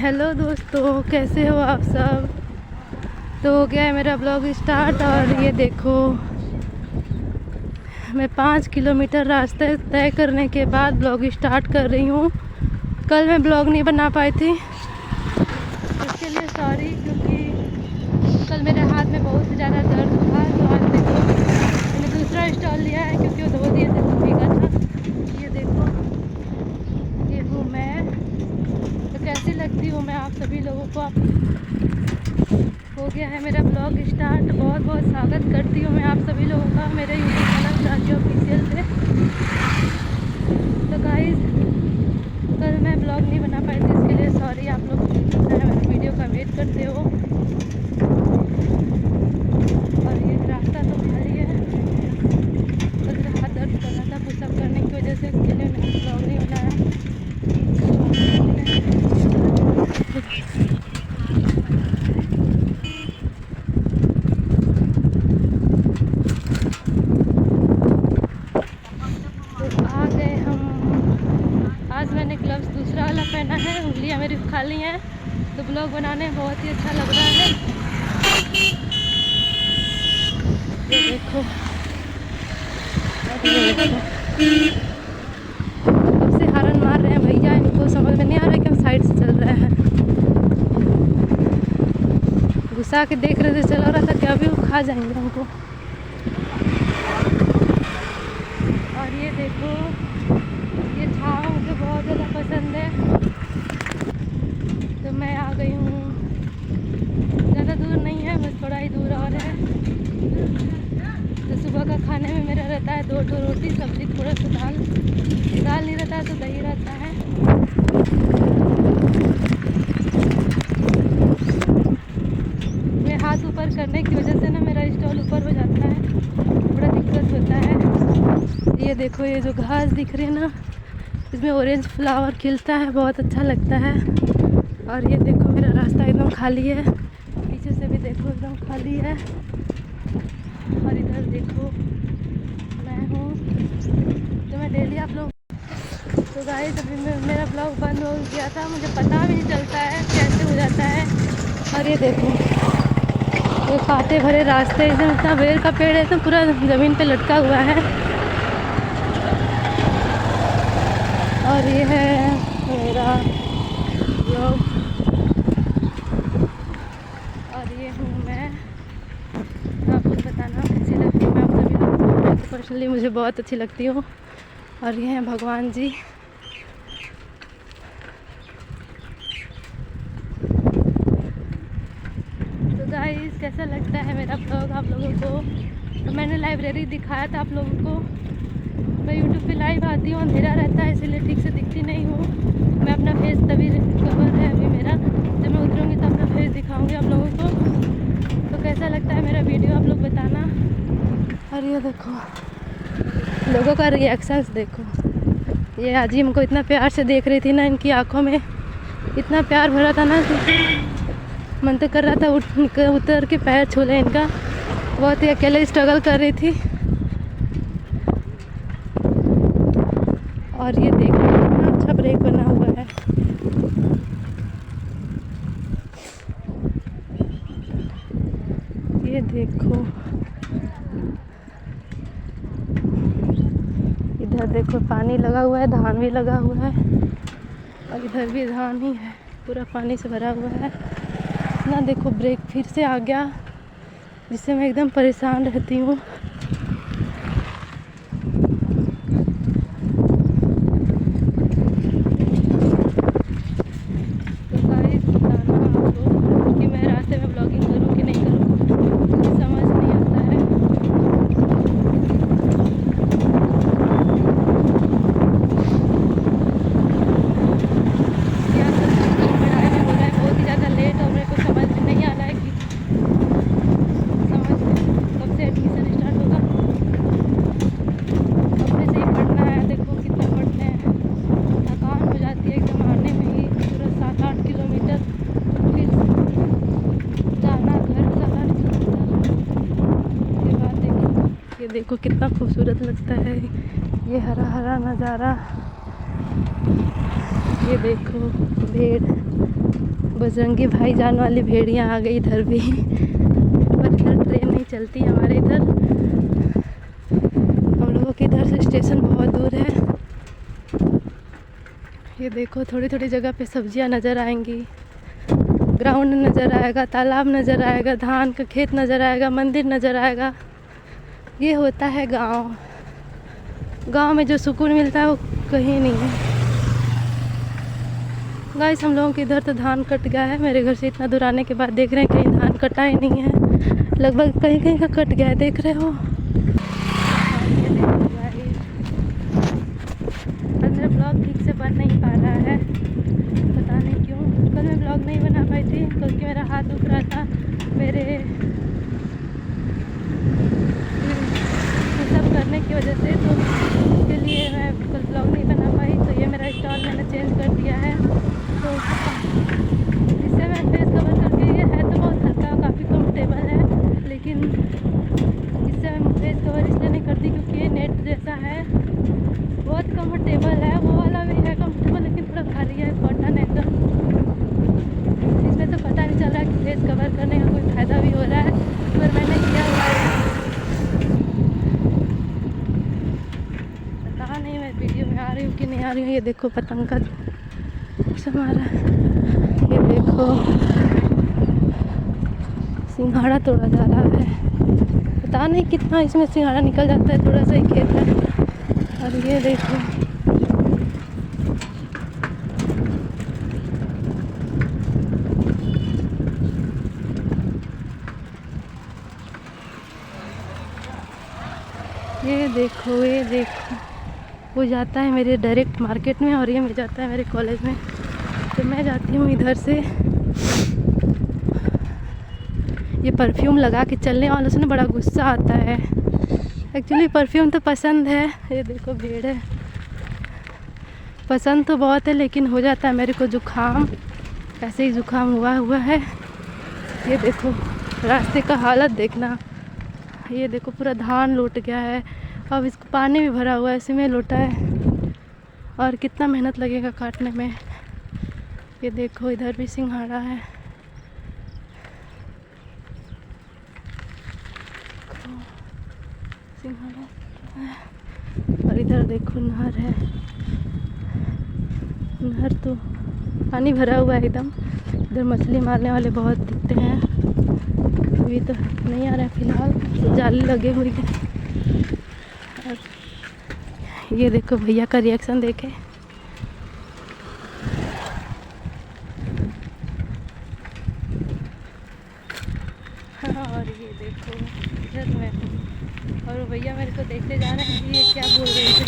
Hello दोस्तों, कैसे हो आप सब। तो हो गया है मेरा ब्लॉग स्टार्ट। और ये देखो, मैं 5 किलोमीटर रास्ते तय करने के बाद ब्लॉग स्टार्ट कर रही हूँ। कल मैं ब्लॉग नहीं बना पाई थी, इसके लिए सॉरी, क्योंकि कल मेरे हाथ में बहुत ज़्यादा दर्द था। तो आज देखो मैंने दूसरा स्टॉल लिया है, क्योंकि वो 2 दिन से तो भीगा था। ये देखो, ये हूँ मैं। तो कैसी लगती हूँ मैं आप सभी लोगों को। हो गया है मेरा ब्लॉग स्टार्ट। बहुत बहुत स्वागत करती हूँ मैं आप सभी लोगों का मेरे यूट्यूब चैनल राजी ऑफिशियल पे। तो गाइस, कल मैं ब्लॉग नहीं बना पाई थी, इसके लिए सॉरी। आप लोग मेरे वीडियो का वेट करते हो। और ये रास्ता तो खाली है, कल मेरा हाथ दर्द कर रहा था पुशअप करने की वजह से, इसके लिए मैंने ब्लॉग नहीं बनाया। आज मैंने ग्लव्स दूसरा वाला पहना है, उंगलियां मेरी खाली हैं, तो ब्लॉग बनाने में बहुत ही अच्छा लग रहा है। ये देखो, कब से हॉर्न मार रहे हैं भैया, इनको समझ में नहीं आ रहा कि हम साइड से चल रहे हैं। घुसा के देख रहे थे, चला रहा था कि अभी वो खा जाएंगे हमको। और ये देखो, ये छाव मुझे बहुत ज़्यादा पसंद है, तो मैं आ गई हूँ। ज़्यादा दूर नहीं है, बस थोड़ा ही दूर और है। तो सुबह का खाने में मेरा रहता है 2 रोटी सब्जी, थोड़ा सा दाल नहीं रहता है तो दही रहता है। मैं हाथ ऊपर करने की वजह से ना मेरा स्टॉल ऊपर हो जाता है, थोड़ा दिक्कत होता है। ये देखो, ये जो घास दिख रही है ना, इसमें ऑरेंज फ्लावर खिलता है, बहुत अच्छा लगता है। और ये देखो, मेरा रास्ता एकदम खाली है, पीछे से भी देखो एकदम खाली है। और इधर देखो मैं हूँ, तो मैं डेली आप लोग। तो गाइस, अभी मेरा ब्लॉग बंद हो गया था, मुझे पता भी नहीं चलता है कैसे हो जाता है। और ये देखो, ये कांटे भरे रास्ते, एकदम इतना बेर का पेड़ है तो पूरा ज़मीन पे लटका हुआ है। और ये है मेरा ब्लॉग, और ये हूँ मैं। आप लोग बताना कैसी लगती है मैं आप सभी लोगों को। मैं तो पर्सनली मुझे बहुत अच्छी लगती हूँ। और ये हैं भगवान जी। तो गाइस, कैसा लगता है मेरा ब्लॉग आप लोगों को। तो मैंने लाइब्रेरी दिखाया था आप लोगों को। मैं यूट्यूब पे लाइव आती हूँ, अंधेरा रहता है इसीलिए ठीक से दिखती नहीं हूँ। मैं अपना फेस तभी कवर है अभी मेरा, जब मैं उतरूँगी तो अपना फेस दिखाऊँगी आप लोगों को। तो कैसा लगता है मेरा वीडियो आप लोग बताना। और ये देखो, लोगों का रिएक्शंस देखो। ये आजी हमको इतना प्यार से देख रही थी ना, इनकी आंखों में इतना प्यार भरा था ना, मन तो कर रहा था उतर के पैर छू ले इनका। बहुत ही अकेले स्ट्रगल कर रही थी। और ये देखो, कितना अच्छा ब्रेक बना हुआ है। ये देखो, इधर देखो पानी लगा हुआ है, धान भी लगा हुआ है। और इधर भी धान ही है, पूरा पानी से भरा हुआ है ना। देखो, ब्रेक फिर से आ गया, जिससे मैं एकदम परेशान रहती हूँ। तो गाइस, बताना आप लोग कि मैं रास्ते में ब्लॉगिंग करूँ कि नहीं करूँ, मुझे समझ नहीं आता है। क्या मेरा में हो रहा है बहुत ही ज़्यादा लेट, और मेरे को समझ में नहीं आ रहा है कि कब से एडमिशन स्टार्ट होगा। अपने से ही पढ़ना है, देखो कितना पढ़ते हैं। थकान हो जाती है एकदम आने में ही, पूरा 7-8 किलोमीटर, फिर जाना घर 7-8 किलोमीटर के बाद। देखो, ये देखो कितना खूबसूरत लगता है ये हरा हरा नज़ारा। ये देखो भेड़, बजरंगी भाईजान वाली भेड़ियाँ आ गई इधर भी। पर इधर ट्रेन नहीं चलती हमारे इधर। हम लोगों के इधर से स्टेशन बहुत दूर है। ये देखो थोड़ी थोड़ी जगह पे सब्जियां नज़र आएंगी, ग्राउंड नज़र आएगा, तालाब नज़र आएगा, धान का खेत नज़र आएगा, मंदिर नज़र आएगा। ये होता है गांव। गांव में जो सुकून मिलता है वो कहीं नहीं है। गाइस हम लोगों के इधर तो धान कट गया है। मेरे घर से इतना दूर आने के बाद देख रहे हैं कहीं धान कटा ही नहीं है। लगभग कहीं कहीं का कट गया है, देख रहे हो। मेरा ब्लॉग ठीक से बन नहीं पा रहा है, पता नहीं क्यों। कल मैं ब्लॉग नहीं बना पाई थी क्योंकि मेरा हाथ दुख रहा था। मेरे सब करने की वजह से, तो इसके लिए मैं कल ब्लॉग नहीं बना पाई। तो ये मेरा स्टॉल मैंने चेंज कर दिया है। तो इससे मैं फेस कवर करके, ये है तो बहुत हल्का, काफ़ी कंफर्टेबल है, लेकिन इससे मैं फेस कवर इसलिए नहीं करती क्योंकि ये नेट जैसा है, बहुत कंफर्टेबल है। वो वाला भी है कंफर्टेबल, लेकिन थोड़ा भारी है, कॉटन है एकदम। इसमें तो पता नहीं चल रहा है कि फेस कवर करने का कोई फ़ायदा भी हो रहा है, पर मैंने किया हुआ है। पता नहीं मैं वीडियो में आ रही हूँ कि नहीं आ रही हूँ। ये देखो पतंग का हमारा, ये देखो सिंघाड़ा तोड़ा जा रहा है। पता नहीं कितना इसमें सिंघाड़ा निकल जाता है, थोड़ा सा ही खेत है। और ये देखो ये देखो, ये देखो वो जाता है मेरे डायरेक्ट मार्केट में और ये मैं जाता है मेरे कॉलेज में। तो मैं जाती हूँ इधर से। ये परफ्यूम लगा के चलने वालों से ना बड़ा गुस्सा आता है। एक्चुअली परफ्यूम तो पसंद है। ये देखो भीड़ है, पसंद तो बहुत है, लेकिन हो जाता है मेरे को जुकाम। ऐसे ही जुकाम हुआ है। ये देखो रास्ते का हालत देखना। ये देखो पूरा धान लूट गया है। अब इसको पानी भी भरा हुआ है, इसी में लूटा है, और कितना मेहनत लगेगा काटने में। ये देखो इधर भी सिंघाड़ा है। सिंघाड़ा है। और इधर देखो नहर है। नहर तो पानी भरा हुआ है एकदम। इधर मछली मारने वाले बहुत दिखते हैं। अभी तो नहीं आ रहा है फिलहाल, तो जाली लगे हुई है। और ये देखो भैया का रिएक्शन देखे। और ये देखो इधर मैं, और वो भैया मेरे को देखते जा रहे हैं कि ये क्या बोल रहे थे।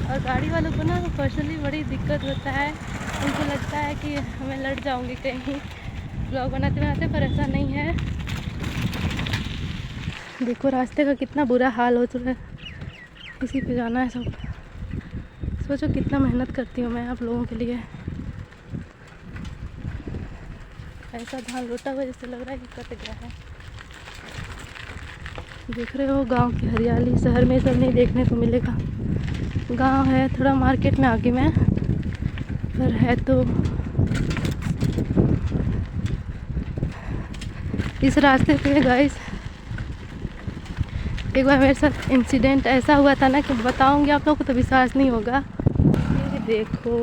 और गाड़ी वालों को ना पर्सनली बड़ी दिक्कत होता है। उनको लगता है कि हमें लड़ जाऊंगी कहीं ब्लॉग बनाते बनाते, पर ऐसा नहीं है। देखो रास्ते का कितना बुरा हाल हो चुका है। इसी पे जाना है सब। सोचो कितना मेहनत करती हूँ मैं आप लोगों के लिए। ऐसा धान लूटा हुआ जैसे लग रहा है कि कट गया है। देख रहे हो गांव की हरियाली। शहर में सब नहीं देखने को मिलेगा। गांव है थोड़ा मार्केट में आगे में, पर है तो इस रास्ते पे गाइस एक बार मेरे साथ इंसिडेंट ऐसा हुआ था ना कि बताऊंगी आप लोगों को तो विश्वास नहीं होगा। ये देखो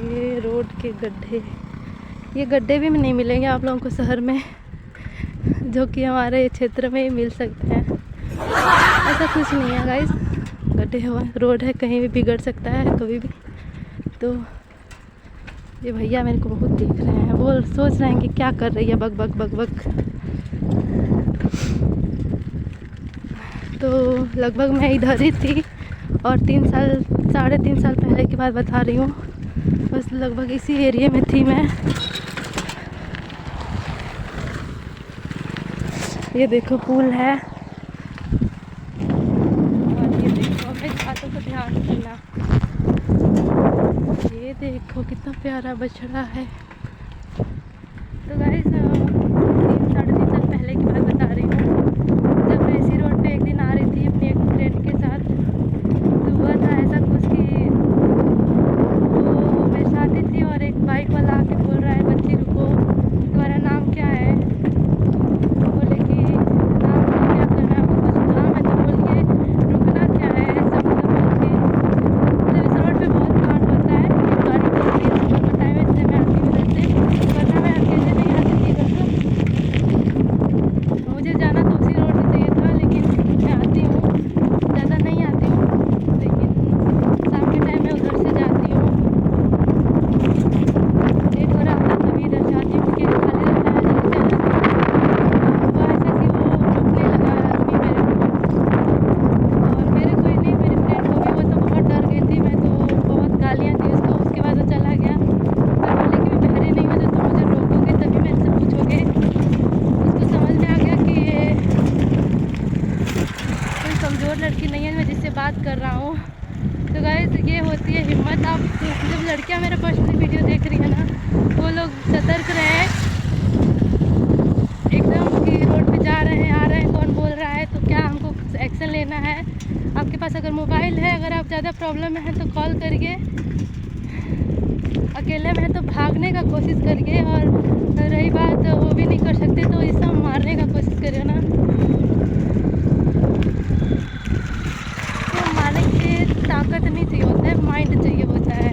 ये रोड के गड्ढे, ये गड्ढे भी नहीं मिलेंगे आप लोगों को शहर में, जो कि हमारे क्षेत्र में ही मिल सकते हैं। ऐसा कुछ नहीं है गाइस, गड्ढे हुआ रोड है, कहीं भी बिगड़ सकता है कभी भी। तो ये भैया मेरे को बहुत देख रहे हैं, वो सोच रहे हैं कि क्या कर रही है बक बक बक बक। तो लगभग मैं इधर ही थी और 3.5 साल पहले की बात बता रही हूँ। बस लगभग इसी एरिया में थी मैं। ये देखो पुल है। और ये देखो अपने हाथों को ध्यान रखना। ये देखो कितना प्यारा बछड़ा है। तो गाइस 3-3.5 साल पहले की बात बता रही हूँ, जब मैं इसी रोड पे एक दिन आ रही थी अपनी एक फ्रेंड के साथ। तो हुआ था ऐसा कुछ कि वो मेरे साथ ही थी बात कर रहा हूँ। तो गाइस ये होती है हिम्मत। आप जब लड़कियाँ मेरा पर्सनल वीडियो देख रही है ना, वो लोग सतर्क रहे एकदम कि रोड पे जा रहे हैं, आ रहे हैं, कौन बोल रहा है, तो क्या हमको एक्शन लेना है। आपके पास अगर मोबाइल है, अगर आप ज़्यादा प्रॉब्लम में हैं तो कॉल करिए, अकेले में है तो भागने का कोशिश करिए, और रही बात वो भी नहीं कर सकते तो इसे मारने का कोशिश करिए ना। तो मारने की ताकत नहीं चाहिए होता है, माइंड चाहिए होता है।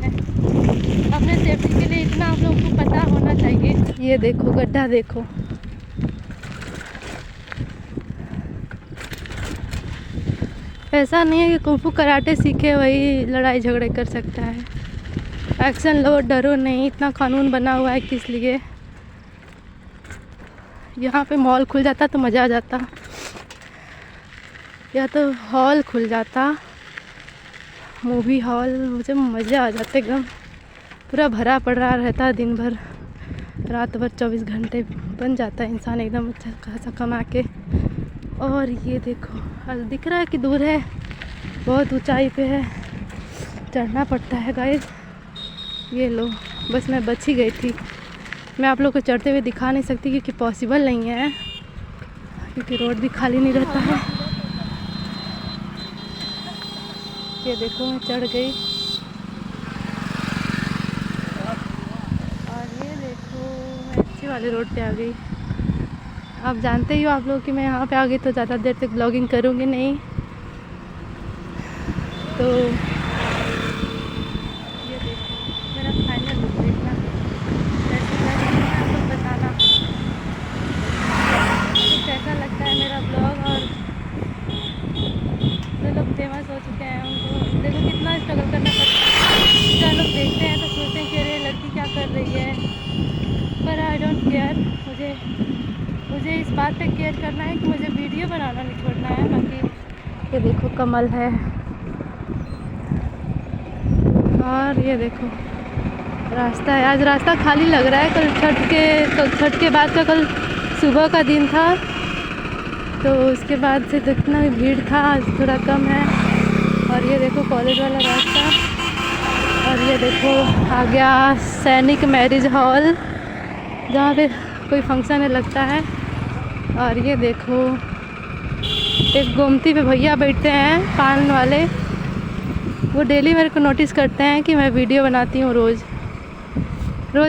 अपने सेफ्टी के लिए इतना आप लोगों को पता होना चाहिए। ये देखो गड्ढा देखो, ऐसा नहीं है कि कुंफू कराटे सीखे वही लड़ाई झगड़े कर सकता है। एक्शन लो, डरो नहीं, इतना कानून बना हुआ है किस लिए। यहाँ पे मॉल खुल जाता तो मज़ा आ जाता, या तो हॉल खुल जाता, मूवी हॉल, मुझे मज़ा आ जाता एकदम। पूरा भरा पड़ा रहता दिन भर, रात भर 24 घंटे बन जाता है इंसान एकदम अच्छा खासा कमा के। और ये देखो आज दिख रहा है कि दूर है, बहुत ऊंचाई पे है, चढ़ना पड़ता है गाइस। ये लो, बस मैं बच ही गई थी। मैं आप लोग को चढ़ते हुए दिखा नहीं सकती क्योंकि पॉसिबल नहीं है, क्योंकि रोड भी खाली नहीं रहता है। ये देखो मैं चढ़ गई, और ये देखो मैं अच्छी वाले रोड पे आ गई। आप जानते ही हो आप लोग कि मैं यहाँ पे आ गई तो ज़्यादा देर तक ब्लॉगिंग करूँगी नहीं। तो ये देखो मेरा फाइनल लुक देखना, आप लोग बताना तो कैसा लगता है मेरा ब्लॉग। और जो लोग फेमस हो चुके हैं उनको देखो कितना स्ट्रगल करना पड़ता है। जो लोग देखते हैं तो सोचते हैं कि अरे लड़की क्या कर रही है, पर आई डोंट केयर। मुझे इस बात पे केयर करना है कि मुझे वीडियो बनाना नहीं छोड़ना है। बाकी ये देखो कमल है, और ये देखो रास्ता है। आज रास्ता खाली लग रहा है, कल छठ के बाद का कल सुबह का दिन था, तो उसके बाद से तो इतना भीड़ था, आज थोड़ा कम है। और ये देखो कॉलेज वाला रास्ता, और ये देखो आ गया सैनिक मैरिज हॉल जहाँ पे कोई फंक्शन है लगता है। और ये देखो एक गोमती पे भैया बैठते हैं पान वाले, वो डेली मेरे को नोटिस करते हैं कि मैं वीडियो बनाती हूँ, रोज़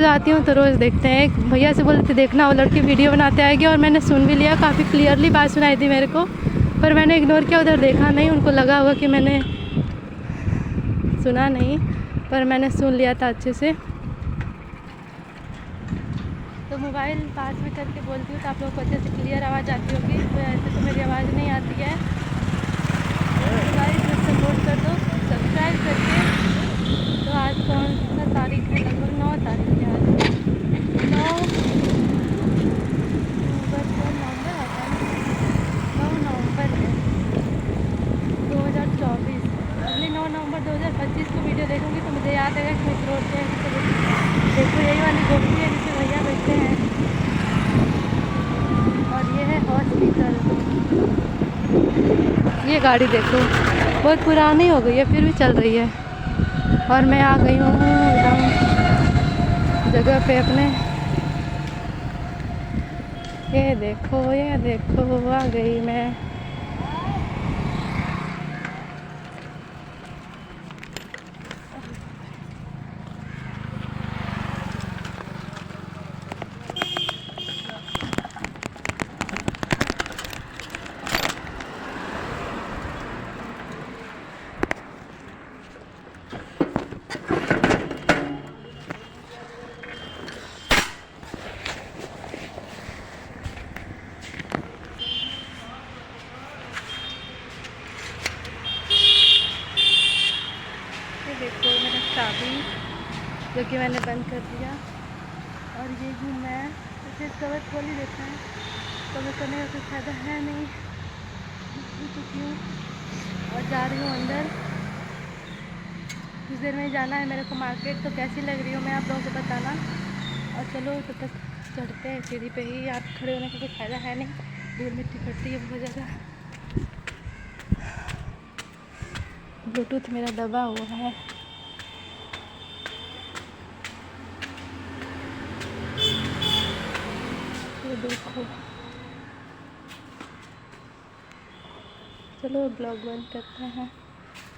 आती हूँ तो रोज़ देखते हैं। एक भैया से बोलते देखना वो लड़की वीडियो बनाते आएगी, और मैंने सुन भी लिया, काफ़ी क्लियरली बात सुनाई थी मेरे को, पर मैंने इग्नोर किया, उधर देखा नहीं। उनको लगा होगा कि मैंने सुना नहीं, पर मैंने सुन लिया था अच्छे से। तो मोबाइल पास में करके बोलती हूँ तो आप लोगों को अच्छे से क्लियर आवाज़ आती होगी, तो ऐसे तो मेरी आवाज़ नहीं आती है। तो गाइस सपोर्ट कर दो सब्सक्राइब करके। तो आज कौन सा तारीख है, लगभग 9 तारीख है आज, 9 नवंबर है 2024। अगले 9 नवंबर 2025 को वीडियो देखूँगी तो मुझे याद आएगा कि इस रोड पे देखो यही वाली गोमती है जिससे भैया बैठते हैं। और ये है हॉस्पिटल। ये गाड़ी देखो बहुत पुरानी हो गई है फिर भी चल रही है, और मैं आ गई हूँ एकदम जगह पे अपने। ये देखो आ गई मैं। देखो मेरा चाबी जो कि मैंने बंद कर दिया, और ये हूँ मैं। इसे कवर खोल ही देते हैं, कवर करने का कोई फ़ायदा है नहीं, चुकी हूँ और जा रही हूँ अंदर। कुछ देर में जाना है मेरे को मार्केट, तो कैसी लग रही हो मैं आप लोगों को बताना। और चलो तब तक चढ़ते हैं सीढ़ी पे ही, आप खड़े होने का कोई फ़ायदा है नहीं, धूल मिट्टी पड़ती है बहुत ज़्यादा। ब्लूटूथ मेरा दबा हुआ है। ये देखो, चलो ब्लॉग बंद करते हैं।